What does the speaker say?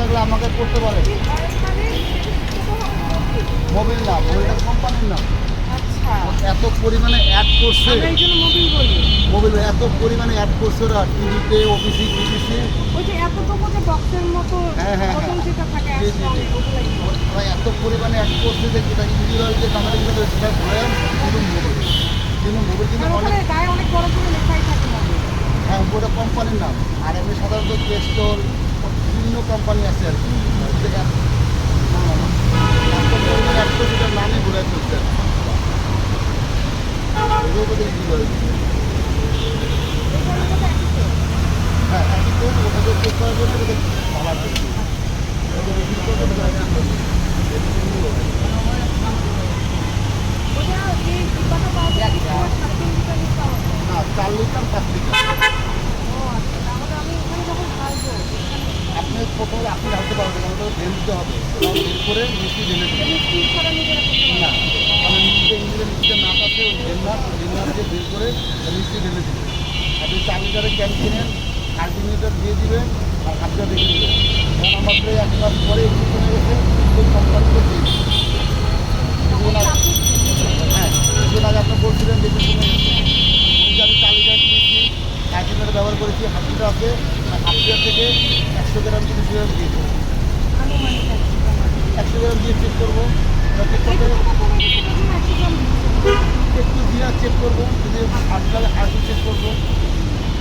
থাকলে আমাকে করতে পারেন। মোবিল না, মোবিলটা কোম্পানির নাম। আচ্ছা, এত পরিমাণে অ্যাড করছে, আমরা এই জন্য মোবিল বলি। মোবিল এত পরিমাণে অ্যাড করছে ওরা টিভিতে, অফিসে, টিভিসি। ওই যে এতটুকু যে বক্সের মতো হ্যাঁ হ্যাঁ বোতল হ্যাঁ, যেটা থাকে জি জি জি। ওরা এত পরিমাণে অ্যাড করছে যে যেটা ইন্ডিভিজুয়াল যে কোম্পানিগুলো সেটা ধরেন কিন্তু মোবিল, কিন্তু মোবিল কিন্তু অনেক, গায়ে অনেক বড় করে লেখাই থাকে মোবিল। হ্যাঁ ওটা কোম্পানির নাম। আর এমনি সাধারণত পেস্টল বিভিন্ন কোম্পানি আছে আর কি। এত পরিমাণে অ্যাড করছে সেটার নামই ঘুরে ফেলছে। এগুলো বোধহয় ইন্ডিভিজুয়াল। হ্যাঁ একই তো ওটাকে চেক করার জন্য ওটাকে ভালো করছি। ওটা রিভিউ করবে ওটা চেক করবে। ওটা যে ডিব্বাটা পাওয়া যায় 3.5 লিটার পাওয়া যায়। না 4 লিটার 5 লিটার। ও আচ্ছা, তাহলে আমি ওখানে যখন ঢালবো আপনি প্রথমে আপনি ঢালতে পারবেন, আমাদের ঢেলে দিতে হবে। বের করে মিষ্টি ঢেলে দিতে হবে। মিষ্টি ছাড়া নিজেরা করতে না, পারবো। মানে নিচে ইঞ্জিনের নিচে নাট আছে, ওই ডেনমার দিয়ে বের করে মিষ্টি ঢেলে দিবেন। আপনি 4 লিটারের ক্যান কিনেন, আল্টিমিটার দিয়ে দিবেন আর হাতটা রেখে দিবেন। কারণ আমার প্রায় 1 মাস পরে একটু কমে গেছে, ওই কোম্পানিতে দিয়ে দিন। কিছুদিন আগে, হ্যাঁ কিছুদিন আগে আপনি বলছিলেন যে একটু কমে গেছে। ওই যে আমি 4 লিটার কিনেছি, আল্টিমিটার ব্যবহার করেছি, হাফ লিটার আছে, হাফ লিটার থেকে 100 গ্রাম 30 গ্রাম দিয়ে দেবো। আনুমানিক আর কি। 100 গ্রাম দিয়ে চেক করবো, চেক করতে এইটুকুটা কমে গেছে, এই জন্য 100 গ্রাম দিচ্ছি। একটু দিয়ে চেক করবো, যদি আজকাল আরেকটু চেক করবো।